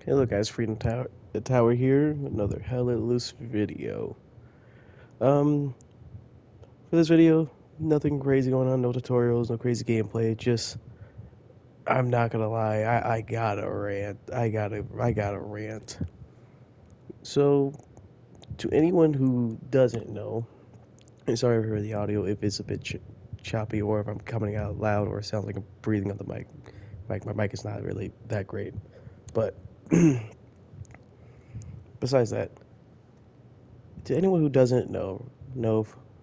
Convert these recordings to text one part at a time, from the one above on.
Hello guys, Freedom Tower, the Tower here, another Hella Loose video. Um, for this video, nothing crazy going on, no tutorials, no crazy gameplay, just, I'm not gonna lie, I gotta rant, I gotta rant. So, to anyone who doesn't know, and sorry for the audio if it's a bit choppy or if I'm coming out loud or it sounds like I'm breathing on the mic. My mic is not really that great, but besides that, to anyone who doesn't know,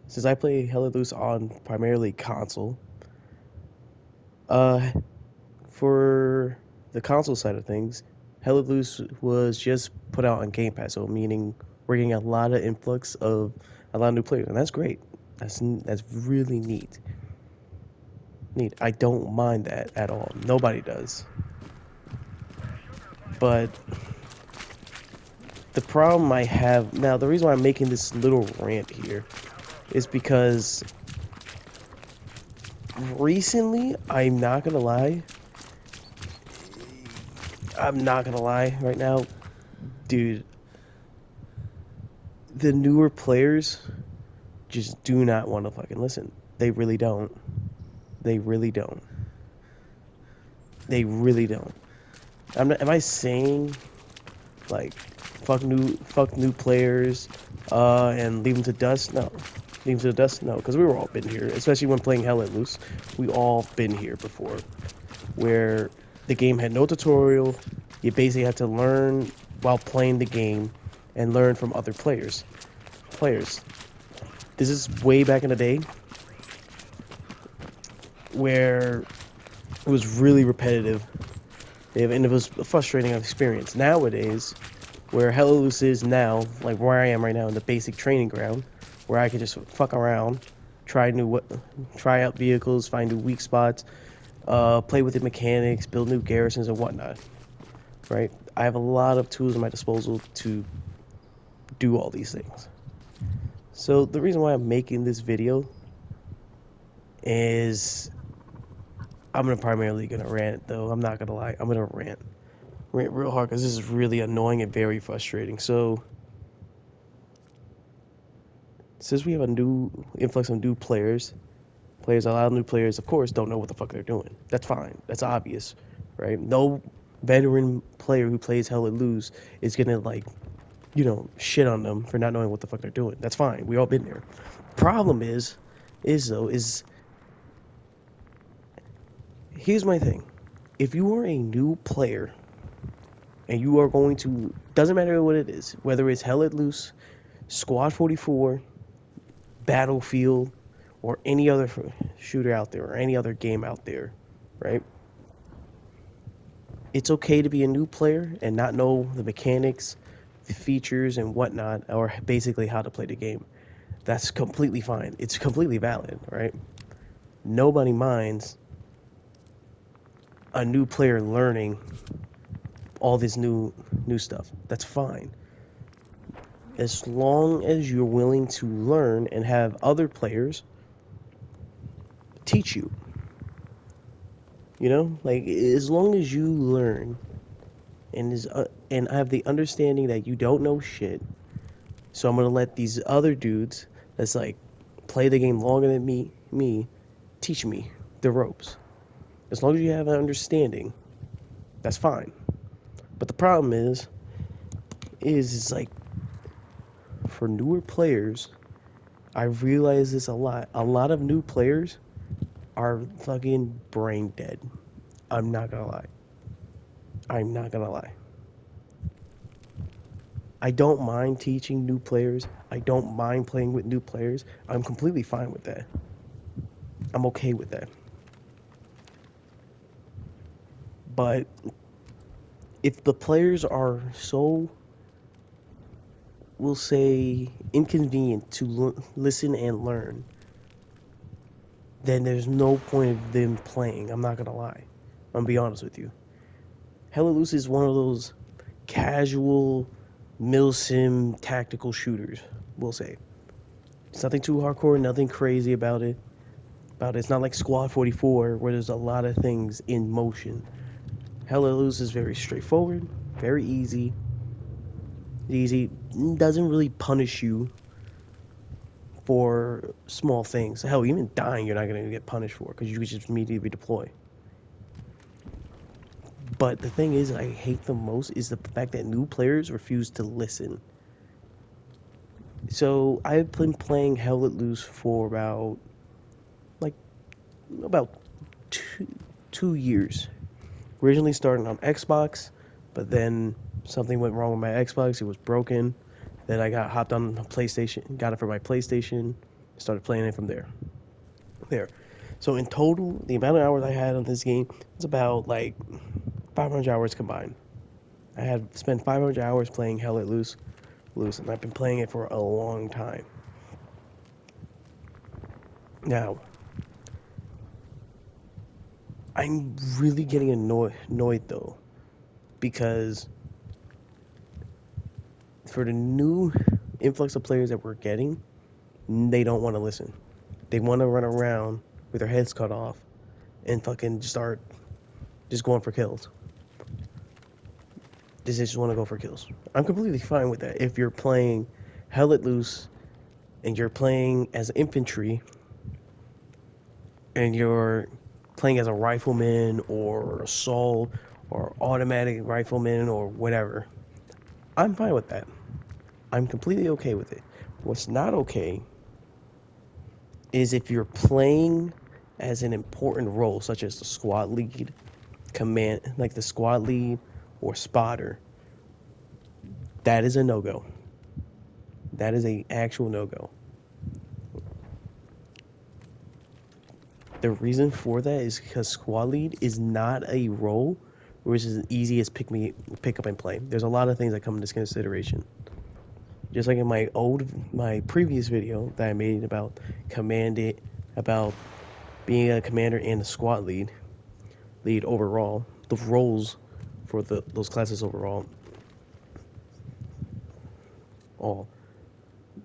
since I play Hella Loose on primarily console, uh, for the console side of things, Hella Loose was just put out on Game Pass, so meaning we're getting a lot of influx of a lot of new players, and that's great. That's really neat. Neat. I don't mind that at all. Nobody does. But the problem I have now, the reason why I'm making this little rant here is because recently, I'm not gonna lie right now, dude. The newer players just do not want to fucking listen. They really don't. They really don't. They really don't. Am I saying like fuck new players, and leave them to dust? No, leave them to the dust. No, because we were all been here, especially when playing Hell Let Loose. We all been here before, where the game had no tutorial. You basically had to learn while playing the game, and learn from other players. This is way back in the day where it was really repetitive and it was a frustrating experience. Nowadays, where Hella Loose is now, like where I am right now in the basic training ground, where I can just fuck around, try out vehicles, find new weak spots, play with the mechanics, build new garrisons and whatnot. Right? I have a lot of tools at my disposal to do all these things. So the reason why I'm making this video is primarily gonna rant though. I'm not gonna lie. I'm gonna rant real hard because this is really annoying and very frustrating. So since we have a new influx of new a lot of new players, of course, don't know what the fuck they're doing. That's fine. That's obvious, right? No veteran player who plays Hell and Lose is gonna shit on them for not knowing what the fuck they're doing. That's fine. We all been there. Problem is here's my thing. If you are a new player and you are going to, doesn't matter what it is, whether it's Hell Let Loose, Squad 44, Battlefield, or any other shooter out there, or any other game out there, right? It's okay to be a new player and not know the mechanics, the features, and whatnot, or basically how to play the game. That's completely fine. It's completely valid, right? Nobody minds a new player learning all this new stuff. That's fine. As long as you're willing to learn and have other players teach you. You know, like as long as you learn and have the understanding that you don't know shit, so I'm gonna let these other dudes that's like play the game longer than me teach me the ropes. As long as you have an understanding, that's fine. But the problem is like for newer players, I realize this a lot. A lot of new players are fucking brain dead. I'm not gonna lie. I'm not gonna lie. I don't mind teaching new players. I don't mind playing with new players. I'm completely fine with that. I'm okay with that. But if the players are so, we'll say, inconvenient to listen and learn, then there's no point of them playing. I'm not gonna lie. I'm gonna be honest with you. Hella Loose is one of those casual milsim tactical shooters, we'll say. It's nothing too hardcore, nothing crazy about it. It's not like Squad 44 where there's a lot of things in motion. Hella Loose is very straightforward. Very easy. Easy. Doesn't really punish you for small things. Hell, even dying, you're not gonna get punished for because you just immediately redeploy. But the thing is, I hate the most is the fact that new players refuse to listen. So I've been playing Hell Let Loose for like about two 2 years. Originally starting on Xbox, but then something went wrong with my Xbox. It was broken. Then I got hopped on PlayStation, got it for my PlayStation, started playing it from there. There. So in total, the amount of hours I had on this game is about like 500 hours combined. I had spent 500 hours playing Hell Let Loose, and I've been playing it for a long time. Now, I'm really getting annoyed though, because for the new influx of players that we're getting, they don't want to listen. They want to run around with their heads cut off and fucking start just going for kills. They just want to go for kills. I'm completely fine with that. If you're playing Hell Let Loose and you're playing as infantry and you're playing as a rifleman or assault or automatic rifleman or whatever, I'm fine with that. I'm completely okay with it. What's not okay is if you're playing as an important role, such as the squad lead, command, like the squad lead or spotter. That is a no go. That is a actual no go. The reason for that is because squad lead is not a role which is as easy as pick up and play. There's a lot of things that come into consideration. Just like in my previous video that I made about about being a commander and a squad lead overall, the roles for those classes overall, all.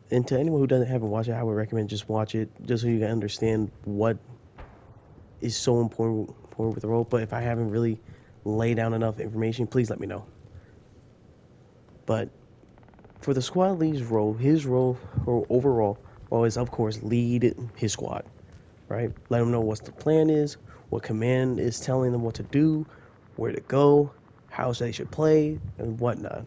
And to anyone who haven't watched it, I would recommend just watch it, just so you can understand what is so important with the role. But if I haven't really laid down enough information, please let me know. But for the squad lead's role, his role or overall role is of course lead his squad, right? Let them know what the plan is, what command is telling them what to do, where to go, how they should play, and whatnot.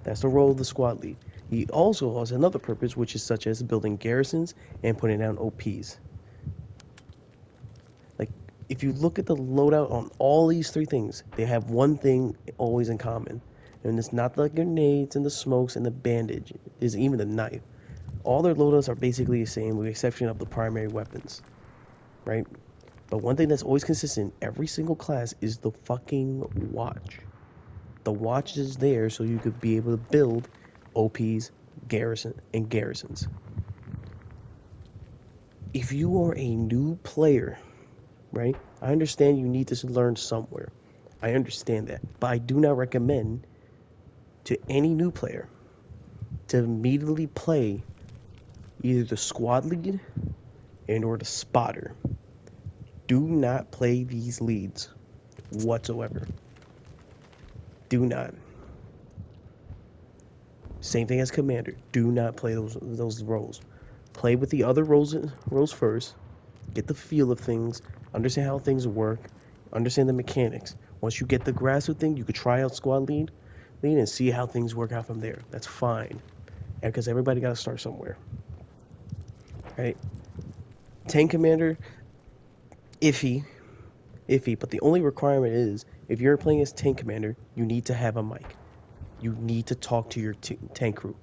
That's the role of the squad lead. He also has another purpose, which is such as building garrisons and putting down OPs. Like, if you look at the loadout on all these three things, they have one thing always in common. And it's not the grenades and the smokes and the bandage, it's even the knife. All their loadouts are basically the same with the exception of the primary weapons, right? But one thing that's always consistent in every single class is the fucking watch. The watch is there so you could be able to build OPs, garrisons. If you are a new player, right? I understand you need to learn somewhere. I understand that. But I do not recommend to any new player to immediately play either the squad lead and or the spotter. Do not play these leads whatsoever. Do not. Same thing as commander. Do not play those roles. Play with the other roles first. Get the feel of things. Understand how things work. Understand the mechanics. Once you get the grasp of things, you could try out squad lead and see how things work out from there. That's fine. And because everybody got to start somewhere. Right? Tank commander, iffy. But the only requirement is if you're playing as tank commander, you need to have a mic. You need to talk to your tank crew.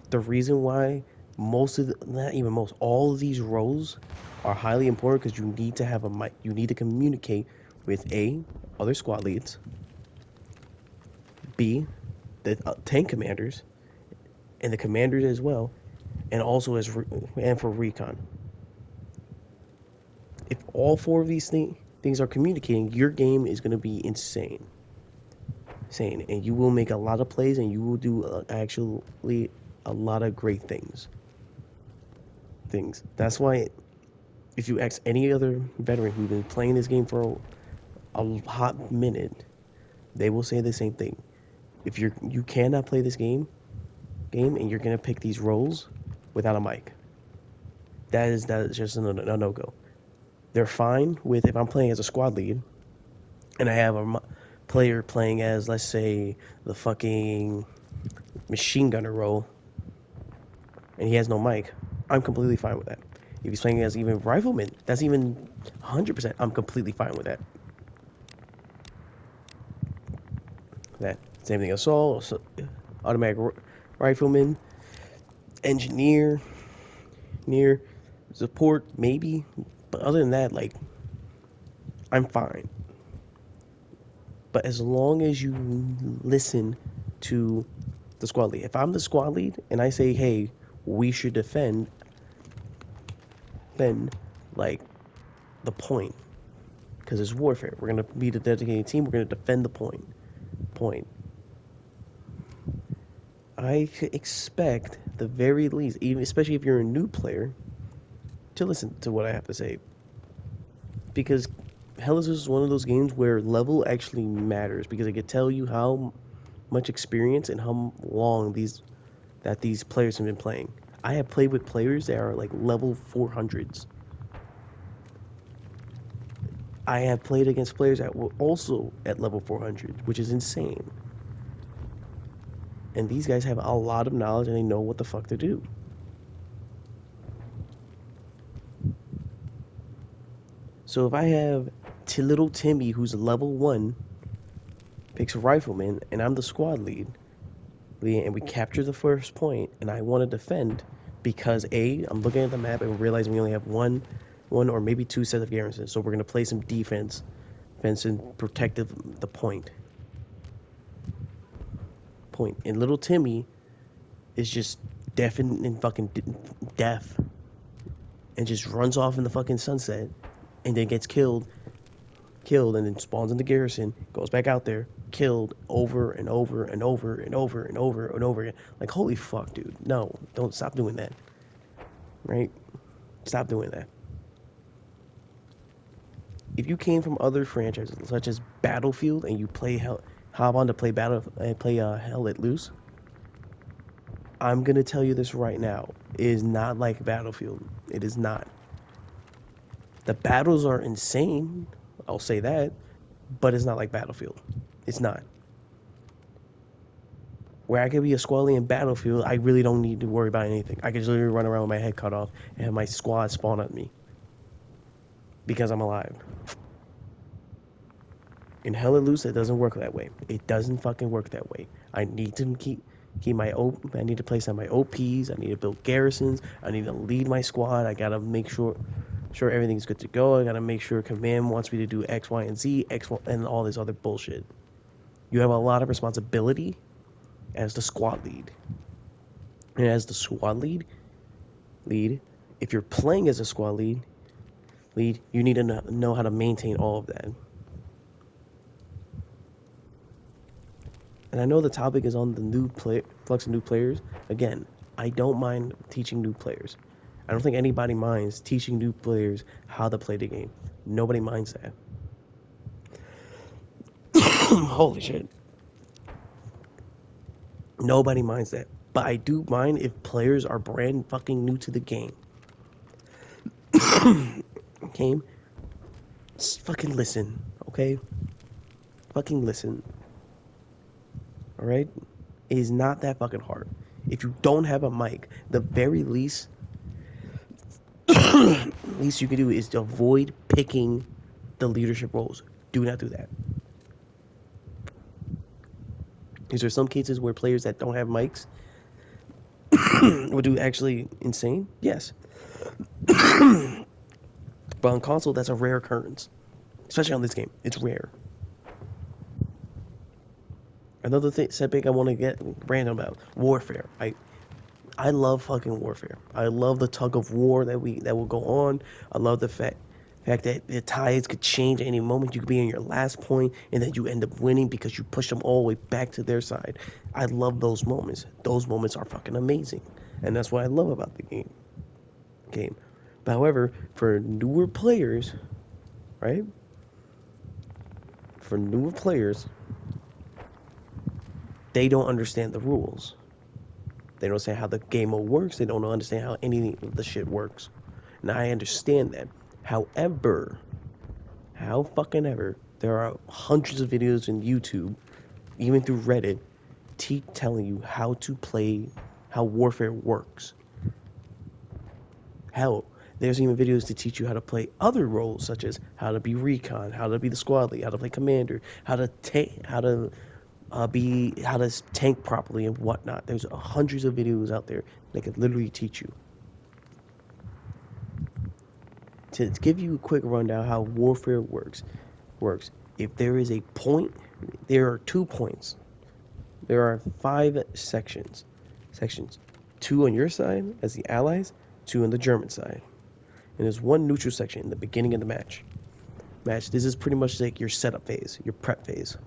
The reason why not even most, all of these roles are highly important because you need to have a mic. You need to communicate with other squad leads, B, the tank commanders, and the commanders as well, and also and for recon. If all four of these things are communicating, your game is going to be insane. And you will make a lot of plays, and you will do actually a lot of great things. That's why if you ask any other veteran who's been playing this game for a hot minute, they will say the same thing. If you cannot play this game and you're gonna pick these roles without a mic. That is just a no go. They're fine with if I'm playing as a squad lead and I have a player playing as, let's say, the fucking machine gunner role and he has no mic. I'm completely fine with that. If he's playing as even rifleman, that's even 100%. I'm completely fine with that. That same thing. Assault, automatic rifleman, engineer, near support, maybe. But other than that, like, I'm fine. But as long as you listen to the squad lead, if I'm the squad lead and I say, hey, we should defend like the point because it's warfare. We're gonna be the dedicated team. We're gonna defend the point. Point. I expect the very least, even especially if you're a new player, to listen to what I have to say because Hellas is one of those games where level actually matters because it can tell you how much experience and how long these players have been playing. I have played with players that are like level 400s. I have played against players that were also at level 400, which is insane. And these guys have a lot of knowledge and they know what the fuck to do. So if I have little Timmy who's level 1 picks a rifleman and I'm the squad lead and we capture the first point and I want to defend because I'm looking at the map and realizing we only have one or maybe two sets of garrisons, so we're going to play some defense and protect the point. And little Timmy is just deaf and fucking deaf and just runs off in the fucking sunset and then gets killed, and then spawns in the garrison, goes back out there, killed over and over and over and over and over and over again. Like, holy fuck, dude. No, don't stop doing that. Right? Stop doing that. If you came from other franchises such as Battlefield and you hop on to play Hell Let Loose, I'm gonna tell you this right now. It is not like Battlefield. It is not. The battles are insane. I'll say that, but it's not like Battlefield. It's not. Where I could be a squally in Battlefield, I really don't need to worry about anything. I can just literally run around with my head cut off and have my squad spawn at me because I'm alive. In Hella Loose, it doesn't work that way. It doesn't fucking work that way. I need to keep I need to place on my OPs. I need to build garrisons. I need to lead my squad. I gotta make sure everything's good to go. I gotta make sure command wants me to do X, Y, and Z, and all this other bullshit. You have a lot of responsibility as the squad lead. And as the squad lead, if you're playing as a squad lead, you need to know how to maintain all of that. And I know the topic is on the flux of new players. Again, I don't mind teaching new players. I don't think anybody minds teaching new players how to play the game. Nobody minds that. Holy shit. Nobody minds that. But I do mind if players are brand fucking new to the game. Okay? Just fucking listen, okay? Fucking listen. Alright? It is not that fucking hard. If you don't have a mic, the very least you can do is to avoid picking the leadership roles. Do not do that. Is there some cases where players that don't have mics would do actually insane? Yes. But on console, that's a rare occurrence. Especially on this game. It's rare. Another setback I want to get random about. Warfare. I love fucking warfare. I love the tug of war that will go on. I love the fact that the tides could change at any moment. You could be in your last point and then you end up winning because you push them all the way back to their side. I love those moments. Those moments are fucking amazing. And that's what I love about the game. But however, for newer players, right? For newer players, they don't understand the rules. They don't understand how the game mode works. They don't understand how any of the shit works. And I understand that. However, how fucking ever, there are hundreds of videos in YouTube, even through Reddit, telling you how to play, how warfare works. Hell, there's even videos to teach you how to play other roles, such as how to be recon, how to be the squad lead, how to play commander, how to how to tank properly and whatnot. There's hundreds of videos out there that could literally teach you. To give you a quick rundown how warfare works. If there is a point, there are 2 points. There are 5 sections. Sections. 2 on your side as the allies, 2 on the German side. And there's 1 neutral section in the beginning of the match. This is pretty much like your setup phase, your prep phase,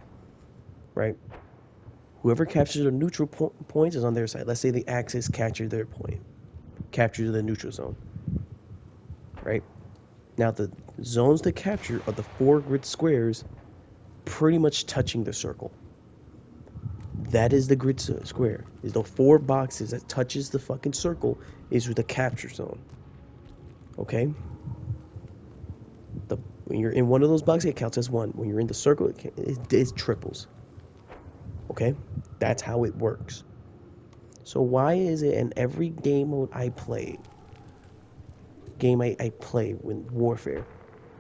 right? Whoever captures the neutral points is on their side. Let's say the Axis captured their point, captured the neutral zone, right? Now the zones to capture are the 4 grid squares pretty much touching the circle. That is the grid square. Is the 4 boxes that touches the fucking circle is the capture zone. Okay? When you're in one of those boxes, it counts as 1. When you're in the circle, it triples. Okay? That's how it works. So why is it in every game mode I play with Warfare,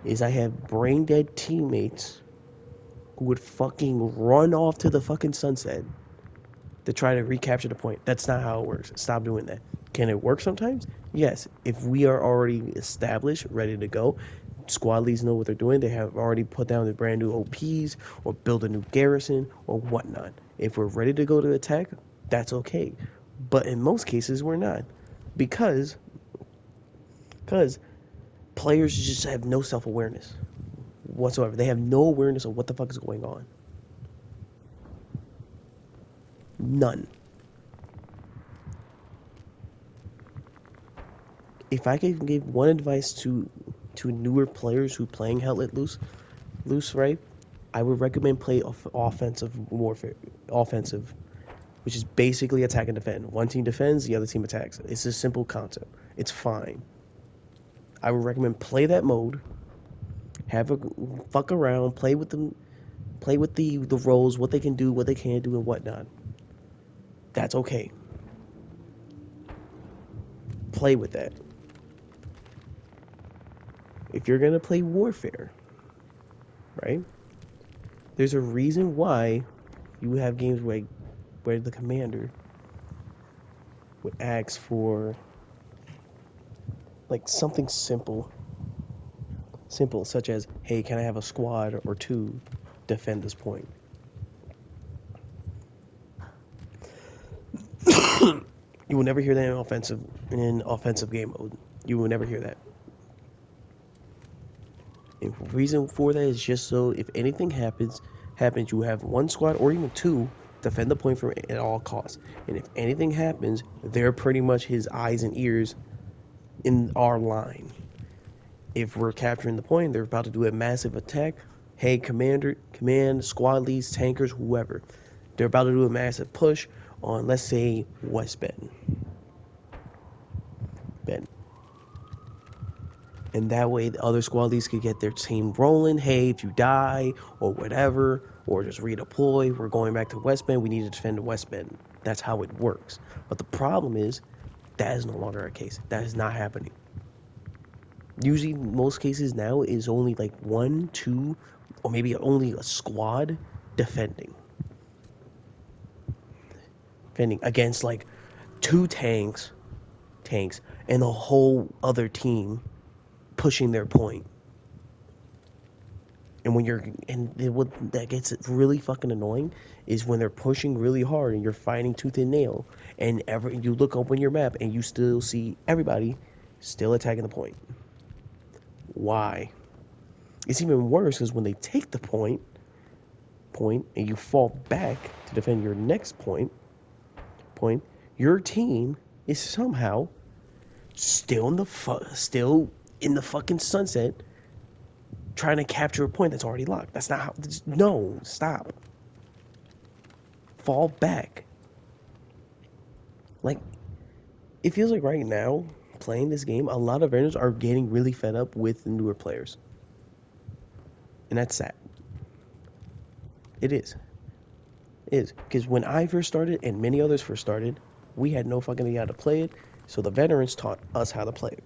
is I have brain dead teammates who would fucking run off to the fucking sunset to try to recapture the point. That's not how it works. Stop doing that. Can it work sometimes? Yes. If we are already established, ready to go, squad leads know what they're doing. They have already put down their brand new OPs or build a new garrison or whatnot. If we're ready to go to attack, that's okay. But in most cases, we're not. Because players just have no self-awareness whatsoever. They have no awareness of what the fuck is going on. None. If I could give one advice to newer players who playing Hell Let Loose, right? I would recommend play offensive warfare, offensive, which is basically attack and defend. One team defends, the other team attacks. It's a simple concept. It's fine. I would recommend play that mode. Have a fuck around, play with them, play with the roles, what they can do, what they can't do, and whatnot. That's okay. Play with that. If you're gonna play warfare, right? There's a reason why you have games where the commander would ask for like something simple such as, hey, can I have a squad or 2 defend this point? You will never hear that in offensive game mode. You will never hear that. And the reason for that is just so if anything happens, you have 1 squad or even 2 defend the point at all costs. And if anything happens, they're pretty much his eyes and ears in our line. If we're capturing the point, they're about to do a massive attack. Hey, command, squad leads, tankers, whoever. They're about to do a massive push on, let's say, West Bend. And that way the other squad leads could get their team rolling. Hey, if you die or whatever, or just redeploy, we're going back to West Bend. We need to defend West Bend. That's how it works. But the problem is that is no longer our case. That is not happening. Usually, most cases now is only like 1, 2, or maybe only a squad defending against like 2 tanks, and the whole other team pushing their point. And what that gets really fucking annoying is when they're pushing really hard and you're fighting tooth and nail, and you look up on your map and you still see everybody still attacking the point. Why? It's even worse because when they take the point and you fall back to defend your next point, your team is somehow still in the fucking sunset trying to capture a point that's already locked. That's not how. No, stop. fall back. Like, it feels like right now, playing this game, a lot of veterans are getting really fed up with the newer players. And that's sad. It is. It is. Because when I first started, and many others first started, we had no fucking idea how to play it. So the veterans taught us how to play it.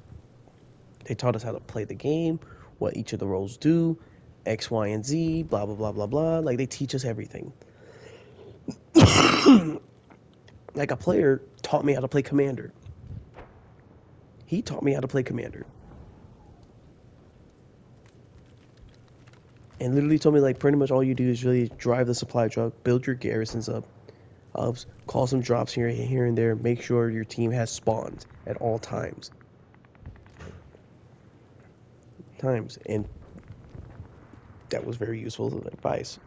They taught us how to play the game, what each of the roles do, X, Y, and Z, blah, blah, blah, blah, blah. Like, they teach us everything. Like, a player taught me how to play Commander. He taught me how to play Commander. And literally told me, like, pretty much all you do is really drive the supply truck, build your garrisons up, call some drops here and there, make sure your team has spawns at all times. And that was very useful advice.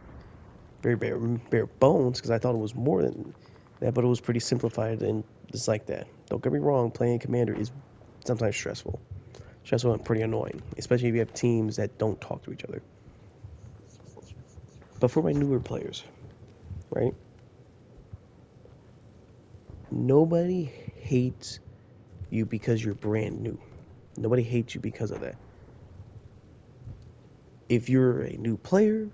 Very bare bones, because I thought it was more than that, but it was pretty simplified and just like that. Don't get me wrong, playing Commander is sometimes stressful and pretty annoying, especially if you have teams that don't talk to each other. But for my newer players, right? Nobody hates you because you're brand new. Nobody hates you because of that. If you're a new player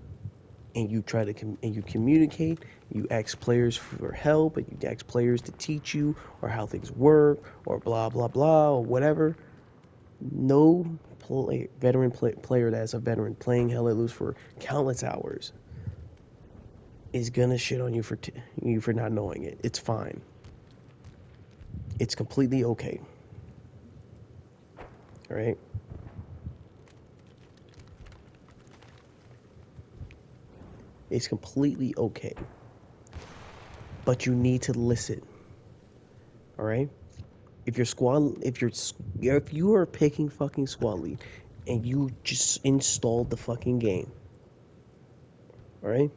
and you try to and you communicate, you ask players for help, and you ask players to teach you or how things work or blah blah blah or whatever, no player that's a veteran playing Hell Let Loose for countless hours is gonna shit on you for not knowing it. It's fine. It's completely okay. All right. It's completely okay. But you need to listen. All right. If you are picking fucking squad lead and you just installed the fucking game, all right.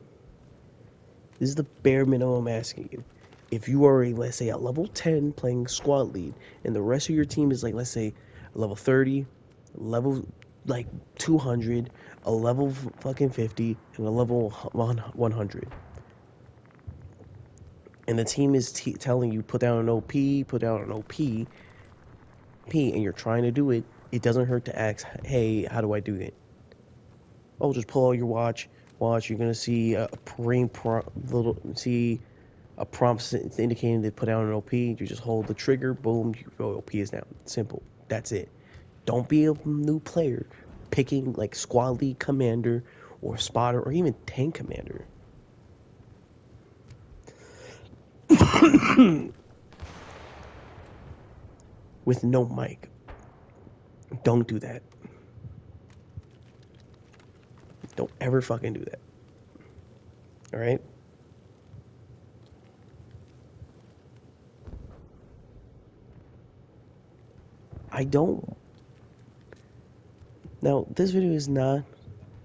This is the bare minimum I'm asking you. If you are let's say a level 10 playing squad lead and the rest of your team is like, let's say, a level 30, level like 200, a level fucking 50, and a level 100, and the team is telling you put down an OP, and you're trying to do it, it doesn't hurt to ask, hey, how do I do it? Oh, just pull out your watch. You're gonna see a prompt indicating to put down an OP. You just hold the trigger, boom, your OP is down. Simple. That's it. Don't be a new player picking like squad lead commander or spotter or even tank commander. With no mic. Don't do that. Don't ever fucking do that. All right? I don't. Now, this video is not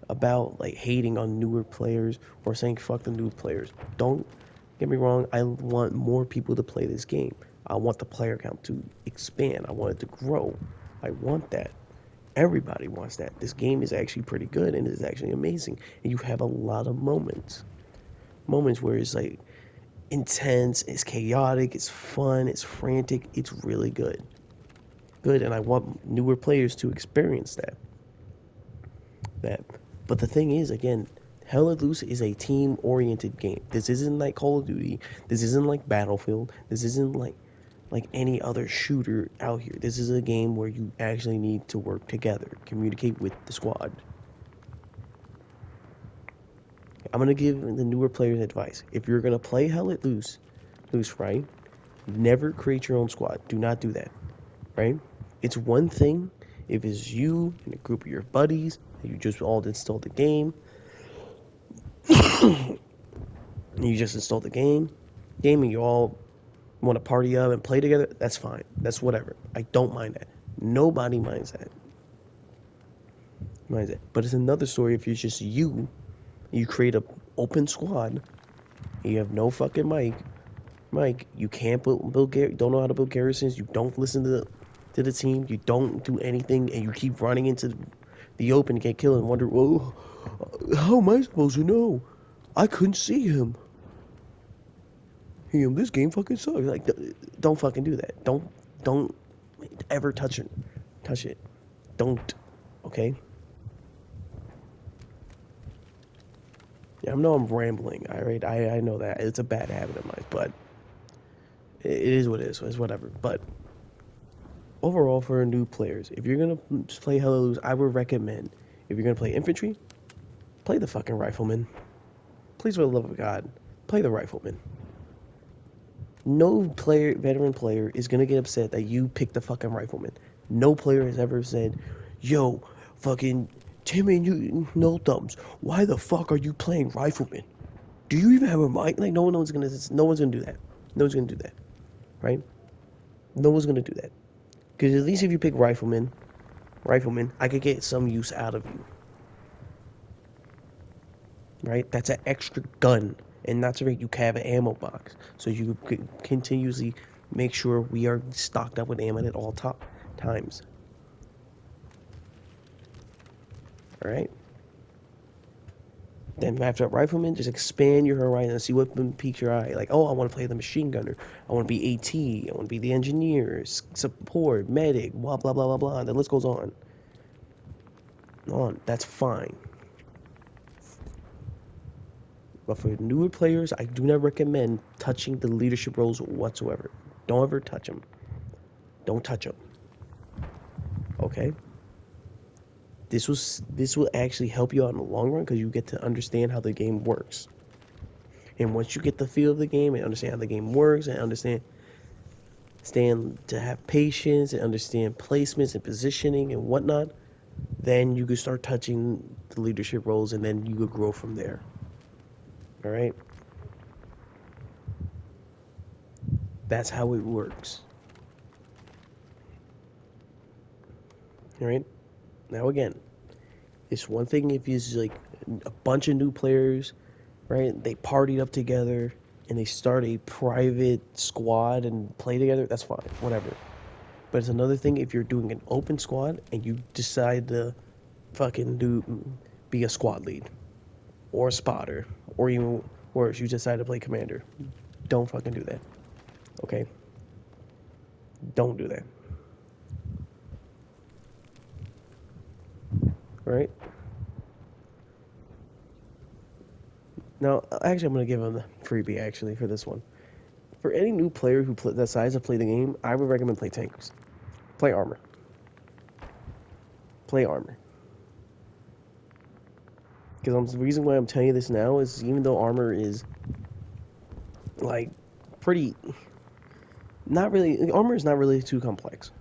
about like hating on newer players or saying fuck the new players. Don't get me wrong, I want more people to play this game. I want the player count to expand. I want it to grow. I want that. Everybody wants that. This game is actually pretty good and it's actually amazing. And you have a lot of moments. Moments where it's like intense, it's chaotic, it's fun, it's frantic, it's really good. Good, and I want newer players to experience that. But the thing is, again, Hell Let Loose is a team-oriented game. This isn't like Call of Duty. This isn't like Battlefield. This isn't like any other shooter out here. This is a game where you actually need to work together, communicate with the squad. I'm gonna give the newer players advice. If you're gonna play Hell Let Loose, right? Never create your own squad. Do not do that, right? It's one thing if it's you and a group of your buddies, you just all installed the game. You just installed the game, and you all want to party up and play together. That's fine. That's whatever. I don't mind that. Nobody minds that. But it's another story if it's just you create a open squad, you have no fucking mic, you can't don't know how to build garrisons, you don't listen to the team, you don't do anything, and you keep running into the open, get killed, and wonder, well, how am I supposed to know? I couldn't see him. Hey, this game fucking sucks. Like, don't fucking do that. Don't ever touch it. Touch it. Don't. Okay. Yeah, I know I'm rambling. All right, I know that it's a bad habit of mine, but it is what it is. It's whatever. But overall, for new players, if you're gonna play Hellos, I would recommend if you're gonna play infantry, play the fucking rifleman. Please, for the love of God, play the rifleman. No player, veteran player, is gonna get upset that you pick the fucking rifleman. No player has ever said, "Yo, fucking Timmy, you no thumbs. Why the fuck are you playing rifleman? Do you even have a mic?" Like, no one's gonna do that. No one's gonna do that, right? No one's gonna do that. Because at least if you pick rifleman, I could get some use out of you, right? That's an extra gun, and not to forget you have an ammo box, so you could continuously make sure we are stocked up with ammo at all times. All right. Then after rifleman, just expand your horizon and see what piques your eye. Like, oh, I want to play the machine gunner. I want to be AT. I want to be the engineer, support, medic, blah blah blah blah blah. The list goes on. On. That's fine. But for newer players, I do not recommend touching the leadership roles whatsoever. Don't ever touch them. Don't touch them. Okay. This will actually help you out in the long run because you get to understand how the game works. And once you get the feel of the game and understand how the game works and understand to have patience and understand placements and positioning and whatnot, then you can start touching the leadership roles and then you could grow from there. All right. That's how it works. All right. Now again, it's one thing if it's like a bunch of new players, right? They partied up together and they start a private squad and play together. That's fine, whatever. But it's another thing if you're doing an open squad and you decide to fucking be a squad lead or a spotter or even worse, you decide to play commander. Don't fucking do that. Okay? Don't do that. Right? Now, actually, I'm gonna give them the freebie actually for this one. For any new player who decides to play the game, I would recommend play tanks. Play armor. Play armor. Because the reason why I'm telling you this now is even though armor is like pretty, not really, armor is not really too complex,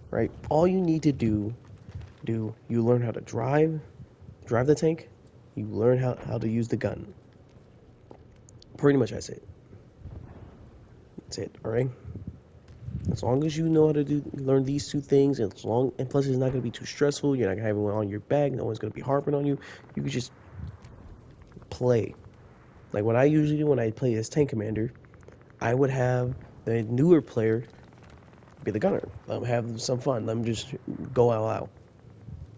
right? All you need to you learn how to drive the tank, you learn how to use the gun. Pretty much that's it. That's it, all right? As long as you know how to learn these two things, and plus it's not gonna be too stressful. You're not gonna have anyone on your back. No one's gonna be harping on you. You can just play. Like what I usually do when I play as tank commander, I would have the newer player be the gunner. Let them have some fun. Let them just go all out.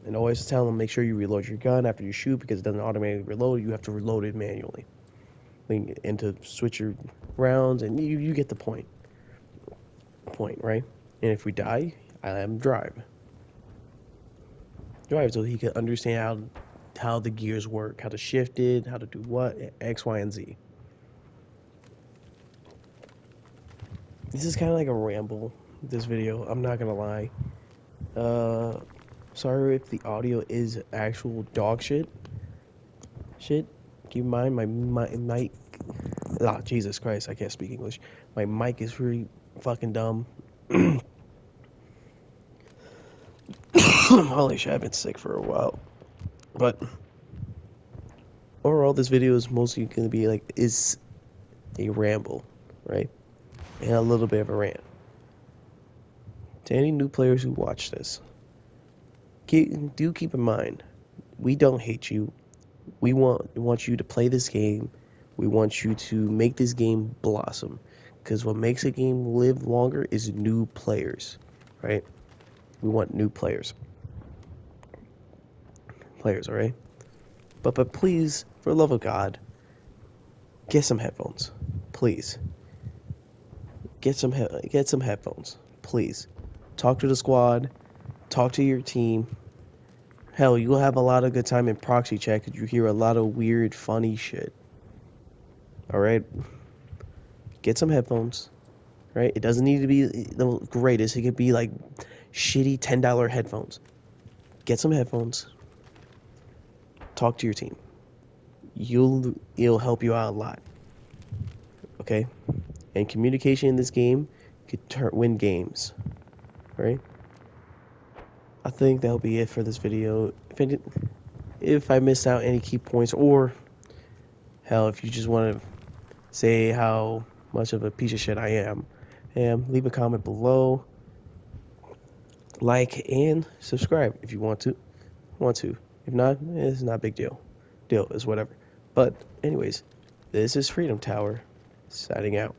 And always tell them make sure you reload your gun after you shoot because it doesn't automatically reload. You have to reload it manually. And to switch your rounds, and you get the point. Point, right? And if we die, I let him drive so he can understand how the gears work, how to shift it, how to do what, X, Y, and Z. This is kind of like a ramble, this video. I'm not gonna lie. Uh, sorry if the audio is actual dog shit. Shit. Keep in mind my mic. Ah, Jesus Christ, I can't speak English. My mic is really fucking dumb. Holy shit, I've been sick for a while. But overall, this video is mostly gonna be like is a ramble, right? And a little bit of a rant. To any new players who watch this, do keep in mind, we don't hate you. We want you to play this game. We want you to make this game blossom. Because what makes a game live longer is new players, right? We want new players. Players, all right? But please, for the love of God, get some headphones. Please. get some headphones, please. Talk to the squad. Talk to your team. Hell, you'll have a lot of good time in proxy chat because you hear a lot of weird, funny shit. All right, get some headphones. Right, it doesn't need to be the greatest. It could be like shitty $10 headphones. Get some headphones. Talk to your team. It'll help you out a lot. Okay, and communication in this game could win games. Right. I think that'll be it for this video. If I missed out any key points, or hell, if you just want to say how much of a piece of shit I am, leave a comment below, like and subscribe if you want to. If not, it's not a big deal. Deal is whatever. But anyways, this is Freedom Tower, signing out.